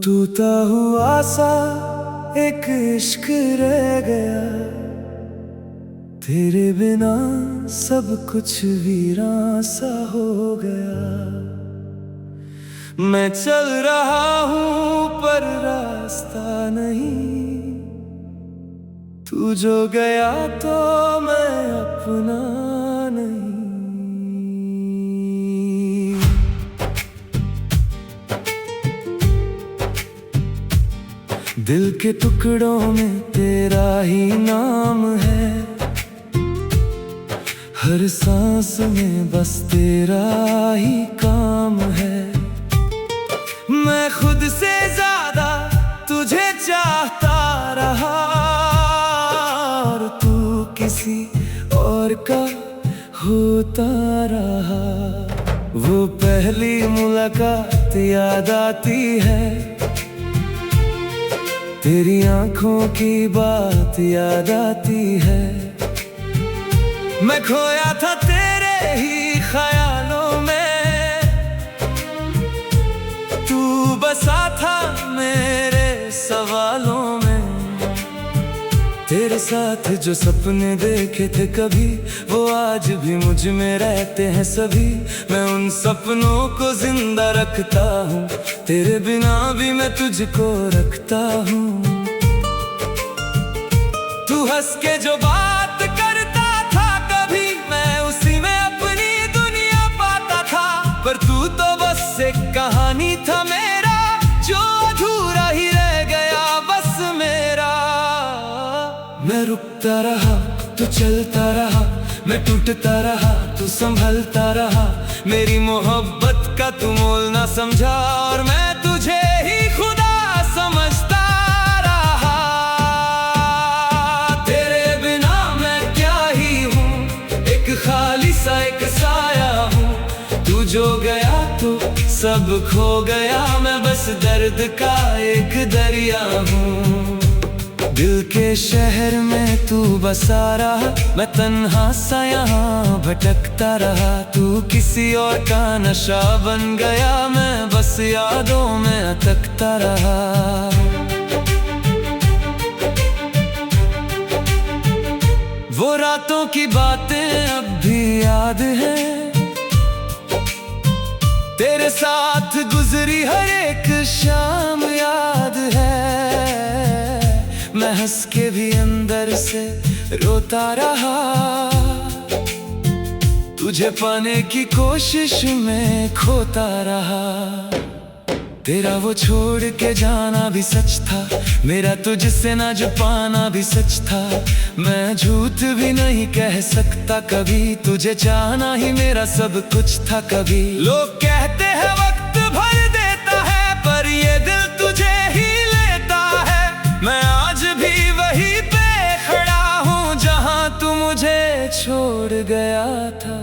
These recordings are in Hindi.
टूटा हुआ सा एक इश्क रह गया, तेरे बिना सब कुछ वीरान सा हो गया। मैं चल रहा हूँ पर रास्ता नहीं, तू जो गया तो मैं अपना नहीं। दिल के टुकड़ों में तेरा ही नाम है, हर सांस में बस तेरा ही काम है। मैं खुद से ज्यादा तुझे चाहता रहा, और तू किसी और का होता रहा। वो पहली मुलाकात याद आती है, तेरी आंखों की बात याद आती है। मैं खोया था तेरे ही ख्यालों में, तू बसा था मेरे सवालों में। तेरे साथ जो सपने देखे थे कभी, वो आज भी मुझ में रहते हैं सभी। मैं उन सपनों को जिंदा रखता हूँ, तेरे बिना भी मैं तुझको रखता हूँ। तू हंस के जो बात करता था कभी, मैं उसी में अपनी दुनिया पाता था। पर तू तो बस एक कहानी था मेरा, जो अधूरा ही रह गया बस मेरा। मैं रुकता रहा तू चलता रहा, मैं टूटता रहा तू संभलता रहा। मेरी मोहब्बत का तू मोल ना समझा, और मैं तुझे ही खुदा समझता रहा। तेरे बिना मैं क्या ही हूँ, एक खाली सा एक साया हूँ। तू जो गया तो सब खो गया, मैं बस दर्द का एक दरिया हूँ। दिल के शहर में तू बसा रहा, मैं तन्हा सा यहाँ भटकता रहा। तू किसी और का नशा बन गया, मैं बस यादों में अटकता रहा। वो रातों की बातें अब भी याद हैं, तेरे साथ गुजरी हर एक शाम याद है। मैं हंस के भी अंदर से रोता रहा, तुझे पाने की कोशिश में खोता रहा। तेरा वो छोड़ के जाना भी सच था, मेरा तुझसे ना जो पाना भी सच था। मैं झूठ भी नहीं कह सकता कभी, तुझे चाहना ही मेरा सब कुछ था कभी। लोग कहते हैं वक्त भर देता है, पर ये दिल तुझे ही लेता है। मैं आज भी वहीं पे खड़ा हूँ, जहाँ तू मुझे छोड़ गया था।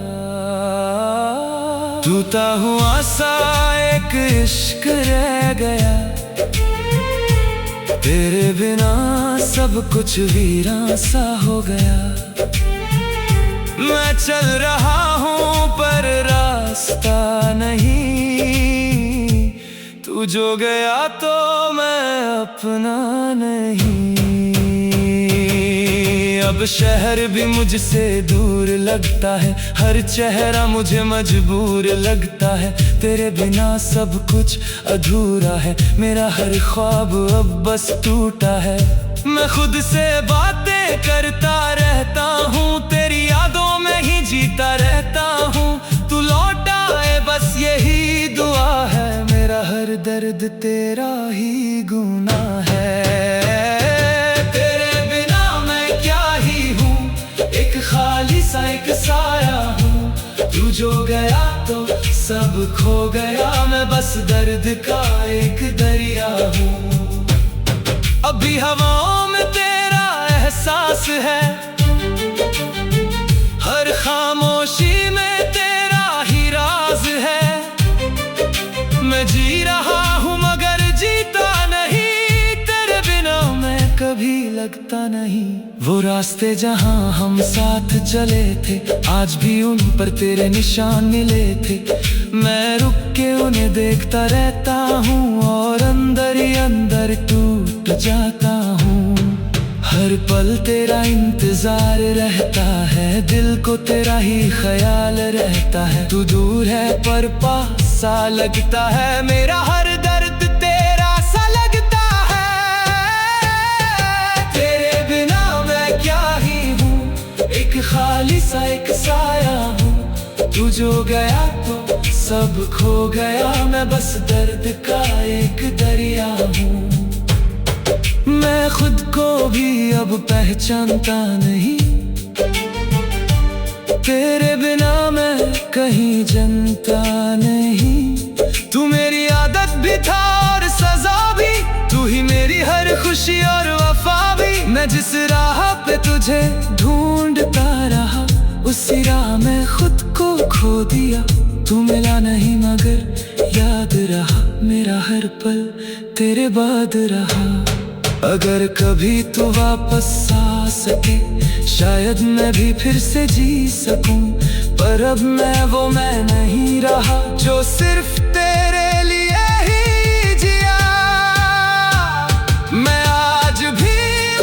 टूटा हुआ सा एक इश्क रह गया, तेरे बिना सब कुछ वीरान सा हो गया। मैं चल रहा हूँ पर रास्ता नहीं, तू जो गया तो मैं अपना नहीं। अब शहर भी मुझसे दूर लगता है, हर चेहरा मुझे मजबूर लगता है। तेरे बिना सब कुछ अधूरा है, मेरा हर ख्वाब अब बस टूटा है। मैं खुद से बातें करता रहता हूँ, तेरी यादों में ही जीता रहता हूँ। तू लौट आए बस यही दुआ है, मेरा हर दर्द तेरा ही गुनाह है। खाली सा एक साया हूँ, तू जो गया तो सब खो गया। मैं बस दर्द का एक दरिया हूँ। अभी हवाओं में तेरा एहसास है, हर खामोशी में तेरा ही राज है। मैं जी रहा हूँ मगर लगता नहीं। वो रास्ते जहाँ हम साथ चले थे, आज भी उन पर तेरे निशान मिले थे। मैं रुक के उन्हें देखता रहता हूँ और अंदर ही अंदर टूट जाता हूँ। हर पल तेरा इंतजार रहता है, दिल को तेरा ही ख्याल रहता है। तू दूर है पर पास सा लगता है, मेरा हर दर्द तेरा सा लगता है। तेरे बिना मैं क्या ही हूँ, एक खाली सा एक साया हूँ। तू जो गया तो सब खो गया, मैं बस दर्द का एक दरिया हूँ। मैं खुद को भी अब पहचानता नहीं, तेरे बिना मैं कहीं जनता नहीं। तू मेरी आदत भी था और सजा भी, तू ही मेरी हर खुशी और वफा भी। मैं जिस राह पे तुझे ढूंढता रहा, उसी राह में खुद को खो दिया। तू मिला नहीं मगर याद रहा, मेरा हर पल तेरे बाद रहा। अगर कभी तू वापस आ सके, शायद मैं भी फिर से जी सकूं। पर अब मैं वो मैं नहीं रहा, जो सिर्फ तेरे लिए ही जिया। मैं आज भी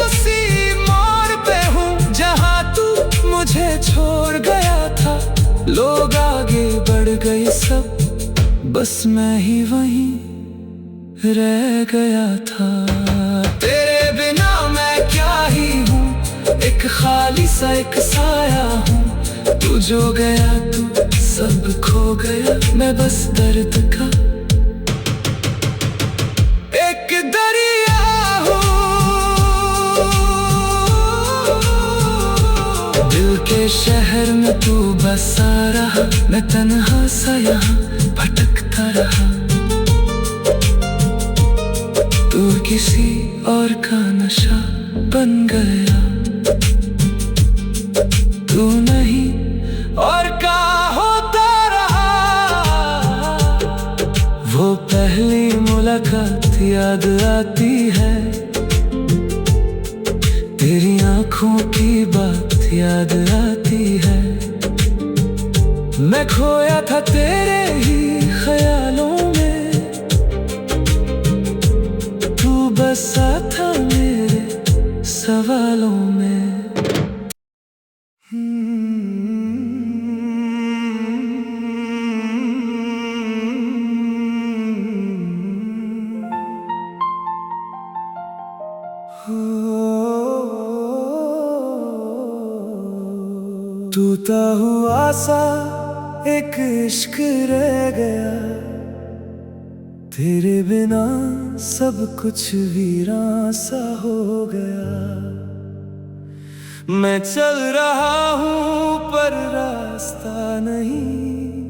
उसी मोड़ पे हूँ जहाँ तू मुझे छोड़ गया था। लोग आगे बढ़ गए सब, बस मैं ही वहीं रह गया था। तेरे बिना मैं क्या ही हूँ, एक खाली सा एक साया हूँ। तू जो गया तू सब खो गया, मैं बस दर्द का एक दरिया हूँ। दिल के शहर में तू बसा रहा, मैं तन्हा सा यहाँ भटकता रहा। तू किसी और का नशा बन गया, तू नहीं और का होता रहा। वो पहली मुलाकात याद आती है, तेरी आंखों की बात याद आती है। मैं खोया था तेरे ही ख्यालों में, बसा था मेरे सवालों में। टूटा हुआ सा एक इश्क रह गया, तेरे बिना सब कुछ वीरान सा हो गया। मैं चल रहा हूँ पर रास्ता नहीं,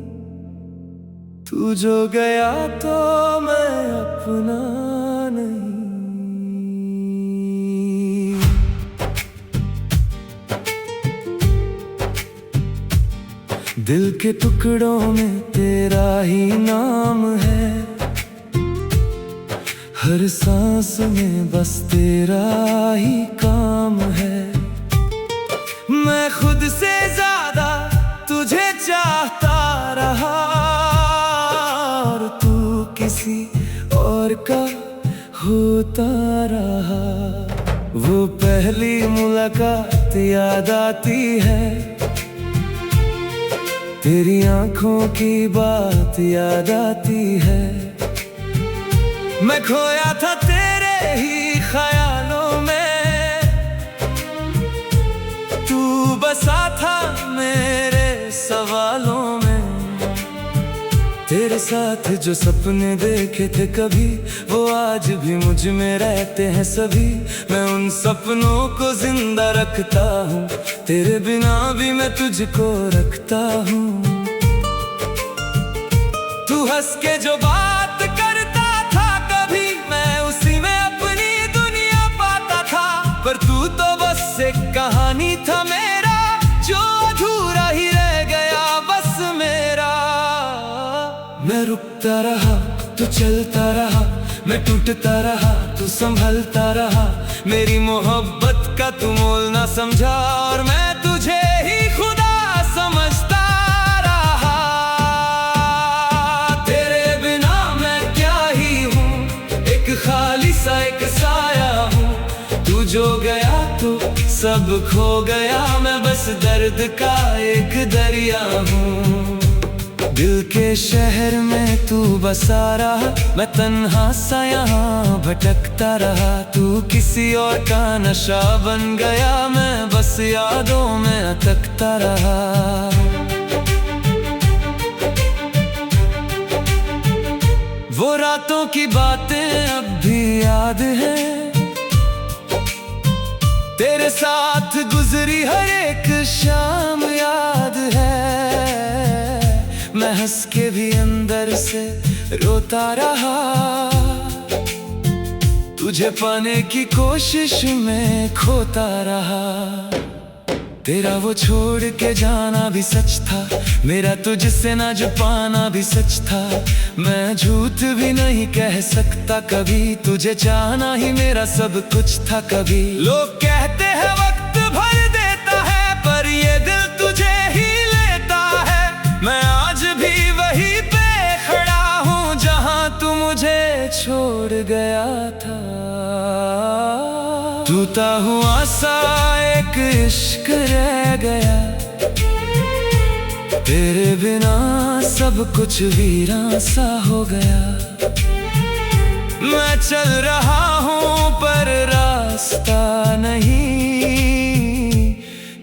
तू जो गया तो मैं अपना नहीं। दिल के टुकड़ों में तेरा ही नाम है, हर सांस में बस तेरा ही काम है। मैं खुद से ज्यादा तुझे चाहता रहा, और तू किसी और का होता रहा। वो पहली मुलाकात याद आती है, तेरी आंखों की बात याद आती है। मैं खोया था तेरे ही ख्यालों में, तू बसा था मेरे सवालों में। तेरे साथ जो सपने देखे थे कभी, वो आज भी मुझ में रहते हैं सभी। मैं उन सपनों को जिंदा रखता हूँ, तेरे बिना भी मैं तुझको रखता हूँ। तू हंस के जो बात करता था कभी, मैं उसी में अपनी दुनिया पाता था। पर तू तो बस एक कहानी था मेरा, जो अधूरा ही रह गया बस मेरा। मैं रुकता रहा, तू चलता रहा, मैं टूटता रहा, तू संभलता रहा। मेरी मोहब्बत का तू मोल ना समझा, और मैं तुझे ही खुदा समझता रहा। तेरे बिना मैं क्या ही हूँ, एक खाली सा एक साया हूँ। तू जो गया तो सब खो गया, मैं बस दर्द का एक दरिया हूँ। दिल के शहर में तू बसा रहा, मैं तन्हा सा यहाँ भटकता रहा। तू किसी और का नशा बन गया, मैं बस यादों में अटकता रहा। वो रातों की बातें अब भी याद हैं, तेरे साथ गुजरी हर एक शाम याद है। मैं हंस के भी अंदर से रोता रहा, तुझे पाने की कोशिश में खोता रहा। तेरा वो छोड़ के जाना भी सच था, मेरा तुझसे ना जो पाना भी सच था। मैं झूठ भी नहीं कह सकता कभी, तुझे चाहना ही मेरा सब कुछ था कभी। लोग कहते हैं वक्त भर देता है, पर ये दिल तुझे ही लेता है। मैं आज भी वहीं पे खड़ा हूँ, जहाँ तू मुझे छोड़ गया था। टूटा हुआ सा एक इश्क रह गया, तेरे बिना सब कुछ वीरान सा हो गया। मैं चल रहा हूँ पर रास्ता नहीं,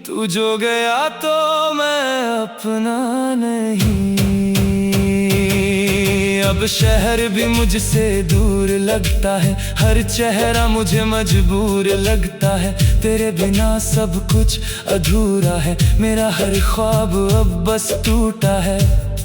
तू जो गया तो मैं अपना नहीं। अब शहर भी मुझसे दूर लगता है, हर चेहरा मुझे मजबूर लगता है। तेरे बिना सब कुछ अधूरा है, मेरा हर ख्वाब अब बस टूटा है।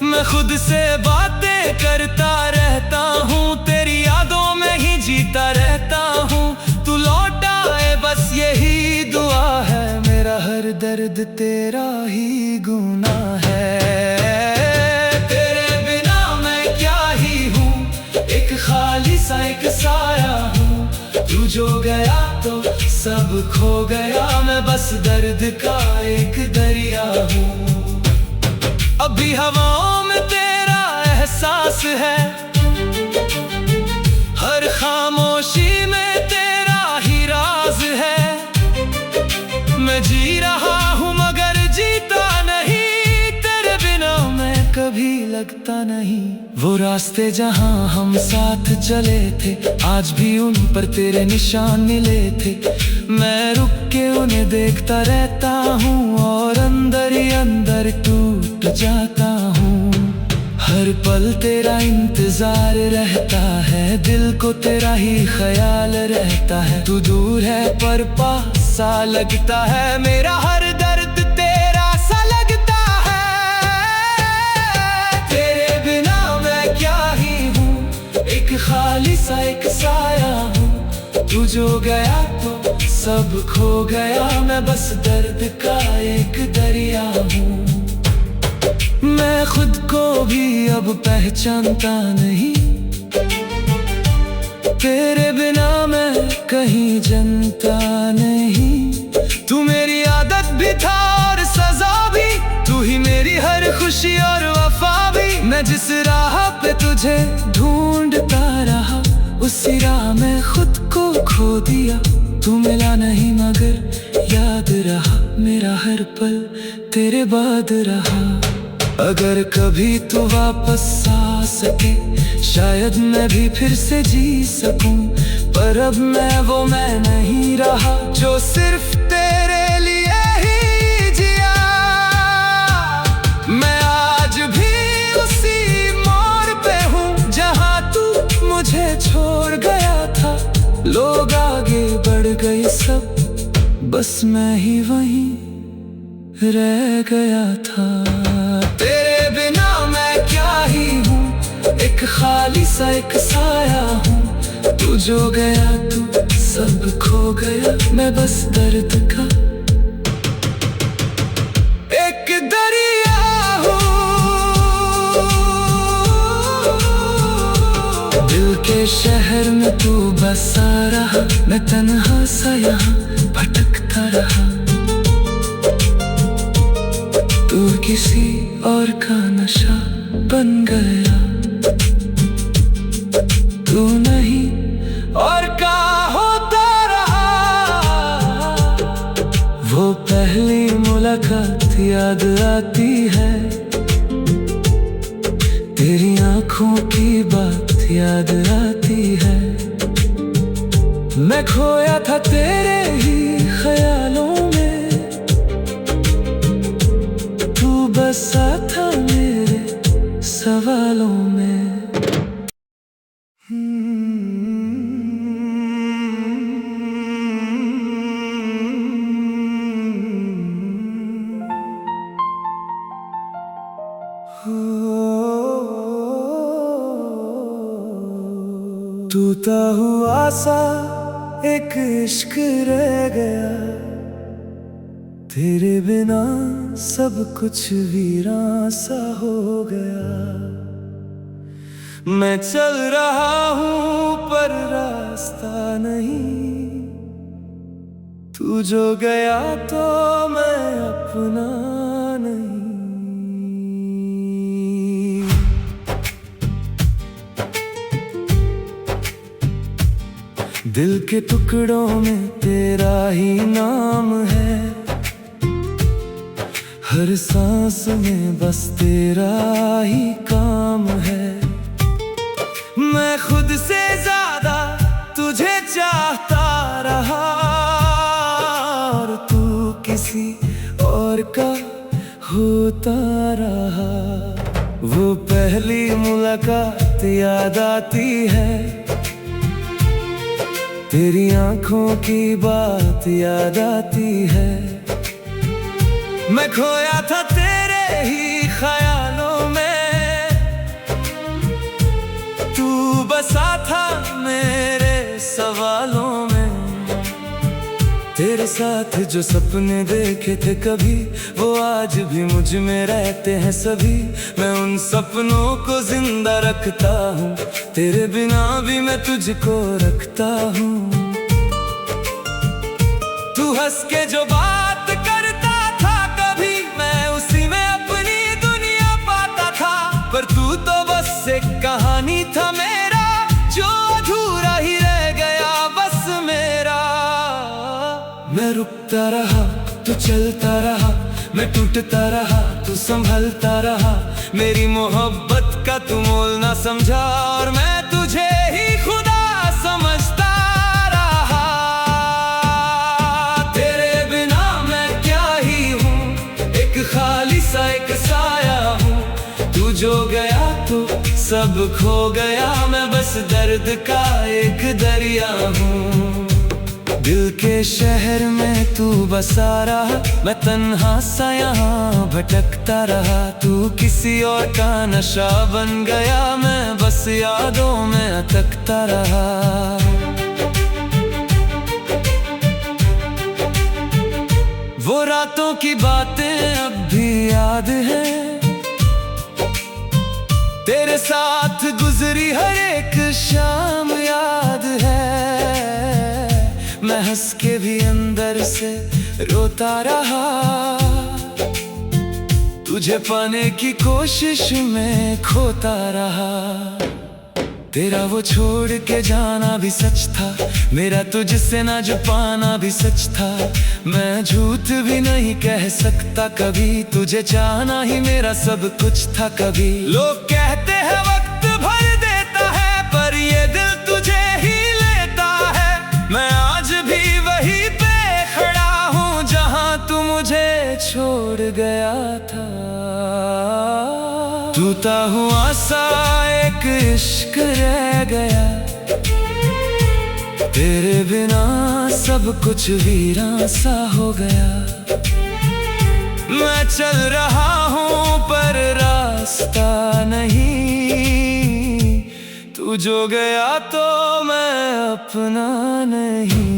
मैं खुद से बातें करता रहता हूँ, तेरी यादों में ही जीता रहता हूँ। तू लौट आए बस यही दुआ है, मेरा हर दर्द तेरा ही गुनाह है। खाली सा एक साया हूँ, तू जो गया तो सब खो गया, मैं बस दर्द का एक दरिया हूँ। अभी हवाओं में तेरा एहसास है, हर खामोशी में तेरा ही राज है। मैं जी रहा हूँ मगर जीता नहीं, तेरे बिना मैं कभी लगता नहीं। वो रास्ते जहाँ हम साथ चले थे, आज भी उन पर तेरे निशान मिले थे। मैं रुक के उन्हें देखता रहता हूँ, और अंदर ही अंदर टूट जाता हूँ। हर पल तेरा इंतजार रहता है, दिल को तेरा ही ख्याल रहता है। तू दूर है पर पास सा लगता है, मेरा हर दर्द तेरा सा लगता है। तेरे बिना मैं क्या ही हूँ, एक खाली सा एक साया हूँ। तू जो गया तो सब खो गया, मैं बस दर्द का एक दरिया हूँ। मैं खुद को भी अब पहचानता नहीं, तेरे बिना मैं कहीं जनता नहीं। तू मेरी आदत भी था और सजा भी, तू ही मेरी हर खुशी और वफा भी। मैं जिस राह पे तुझे ढूंढता रहा, उसी राह में खुद को खो दिया। तू मिला नहीं मगर याद रहा, मेरा हर पल तेरे बाद रहा। अगर कभी तू वापस आ सके, शायद मैं भी फिर से जी सकूं। पर अब मैं वो मैं नहीं रहा, जो सिर्फ तेरे लिए ही जिया। मैं आज भी उसी मोड़ पे हूँ, जहाँ तू मुझे छोड़ गया था। लोग आगे बढ़ गए सब, बस मैं ही वहीं रह गया था। तेरे बिना मैं क्या ही हूँ, एक खाली सा एक साया हूँ। तू जो गया तू सब खो गया, मैं बस दर्द का एक दरिया हूँ। दिल के के शहर में तू बसा रहा, मैं तन्हा सा यहाँ भटकता रहा। तू किसी और का नशा बन गया, तू नहीं और का होता रहा। वो पहली मुलाकात याद आती है, तेरी आंखों की बात याद आती है। मैं खोया था तेरे ही ख्यालों में, तू बसा था मेरे सवालों में। टूटा हुआ सा एक इश्क रह गया, तेरे बिना सब कुछ वीरान सा हो गया। मैं चल रहा हूँ पर रास्ता नहीं, तू जो गया तो मैं अपना नहीं। दिल के टुकड़ों में तेरा ही नाम है, हर सांस में बस तेरा ही काम है। मैं खुद से ज्यादा तुझे चाहता रहा, और तू किसी और का होता रहा। वो पहली मुलाकात याद आती है, तेरी आंखों की बात याद आती है। मैं खोया था तेरे ही ख्यालों में, तू बसा था मेरे सवालों में। तेरे साथ जो सपने देखे थे कभी, वो आज भी मुझ में रहते हैं सभी। मैं उन सपनों को जिंदा रखता हूँ, तेरे बिना भी मैं तुझको रखता हूँ। तू हंस के जो बात करता था कभी, मैं उसी में अपनी दुनिया पाता था। पर तू तो बस एक कहानी था मेरा, जो अधूरा ही रह गया बस मेरा। मैं रुकता रहा, तू चलता रहा, मैं टूटता रहा, तू संभलता रहा। मेरी मोहब्बत का तू मोल ना समझा, और मैं तुझे ही खुदा समझता रहा। तेरे बिना मैं क्या ही हूँ, एक खाली सा एक साया हूँ। तू जो गया तो सब खो गया, मैं बस दर्द का एक दरिया हूँ। दिल के शहर में तू बसा रहा, मैं तन्हा सा यहाँ भटकता रहा। तू किसी और का नशा बन गया, मैं बस यादों में अटकता रहा। वो रातों की बातें अब भी याद हैं, तेरे साथ गुजरी हर एक शाम याद है। मैं हंस के भी अंदर से रोता रहा, तुझे पाने की कोशिश में खोता रहा। तेरा वो छोड़ के जाना भी सच था, मेरा तुझसे ना जो पाना भी सच था। मैं झूठ भी नहीं कह सकता कभी, तुझे चाहना ही मेरा सब कुछ था कभी। लोग कहते हैं वक्त भर देता है, पर ये दिल तुझे ही लेता है। मैं आज भी वहीं पे खड़ा हूँ, जहाँ तू मुझे छोड़ गया था। टूटा हुआ सा एक इश्क रह गया, तेरे बिना सब कुछ वीरान सा हो गया। मैं चल रहा हूँ पर रास्ता नहीं, तू जो गया तो मैं अपना नहीं,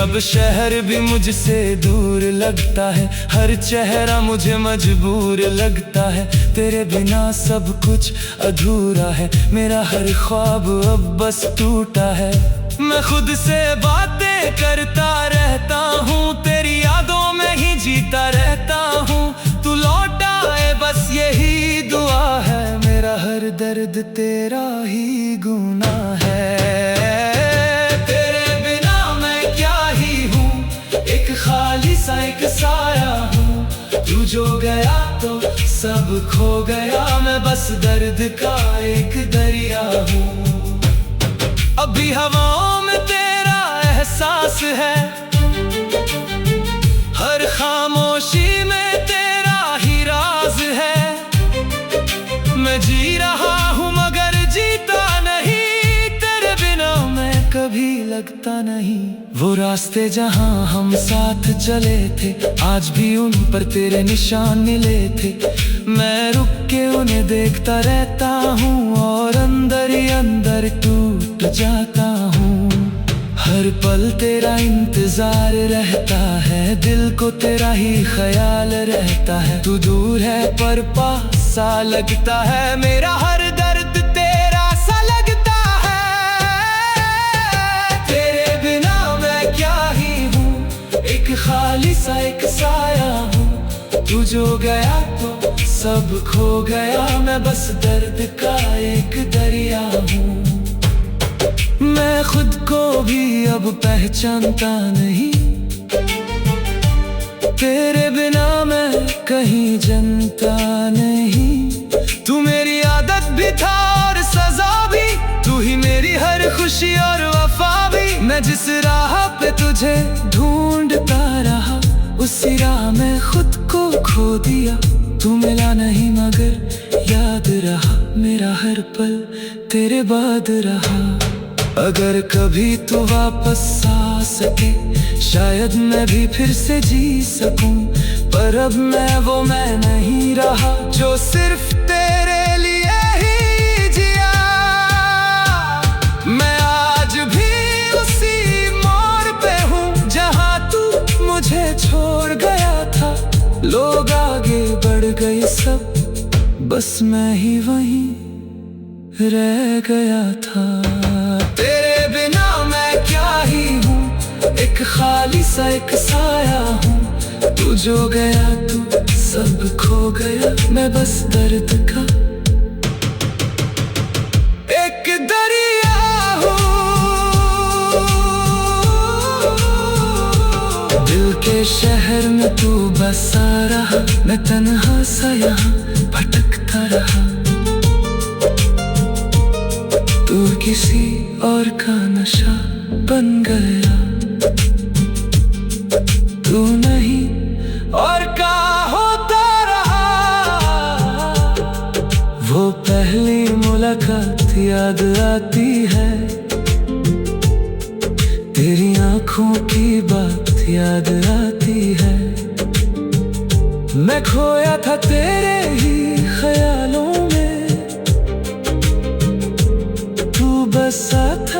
अब शहर भी मुझसे दूर लगता है, हर चेहरा मुझे मजबूर लगता है। तेरे बिना सब कुछ अधूरा है, मेरा हर ख्वाब अब बस टूटा है। मैं खुद से बातें करता रहता हूँ, तेरी यादों में ही जीता रहता हूँ। तू लौट आए बस यही दुआ है, मेरा हर दर्द तेरा ही गुनाह है। तेरे बिना मैं क्या ही हूँ, एक खाली सा एक साया हूँ। तू जो गया तो सब खो गया, मैं बस दर्द का एक दरिया हूँ। अभी हवाओं में तेरा एहसास है, हर खामोशी में तेरा ही राज है। मैं जी रहा हूँ मगर जीता नहीं, तेरे बिना मैं कभी लगता नहीं। वो रास्ते जहाँ हम साथ चले थे, आज भी उन पर तेरे निशान मिले थे। मैं रुक के उन्हें देखता रहता हूँ और अंदर ही अंदर टूट जाता हूँ। हर पल तेरा इंतजार रहता है, दिल को तेरा ही ख्याल रहता है। तू दूर है पर पास सा लगता है, मेरा हर दर्द तेरा सा लगता है। तेरे बिना मैं क्या ही हूँ, एक खाली सा एक साया हूँ। तू जो गया तो सब खो गया, मैं बस दर्द का एक दरिया हूँ। मैं खुद को भी अब पहचानता नहीं, तेरे बिना मैं कहीं जनता नहीं। तू मेरी आदत भी था और सजा भी, तू ही मेरी हर खुशी और वफा भी। मैं जिस राह पे तुझे ढूंढता रहा, उसी राह में खुद को खो दिया। तू मिला नहीं मगर याद रहा, मेरा हर पल तेरे बाद रहा। अगर कभी तू वापस आ सके, शायद मैं भी फिर से जी सकूं। पर अब मैं वो मैं नहीं रहा, जो सिर्फ तेरे लिए ही जिया। मैं आज भी उसी मोड़ पे हूँ जहाँ तू मुझे छोड़ गया था। लोग आगे बढ़ गए सब, बस मैं ही वहीं रह गया था। तेरे बिना मैं क्या ही हूँ, एक खाली सा एक साया हूँ। तू जो गया तू सब खो गया, मैं बस दर्द का एक दरिया हूँ। दिल के शहर में तू बसा रहा, मैं तन्हा सा यहाँ भटकता रहा। तू किसी और का नशा बन गया, तू नहीं और का होता रहा। वो पहली मुलाकात याद आती है, तेरी आंखों की बात याद आती है। मैं खोया था तेरे ही ख्यालों में, तू बसा था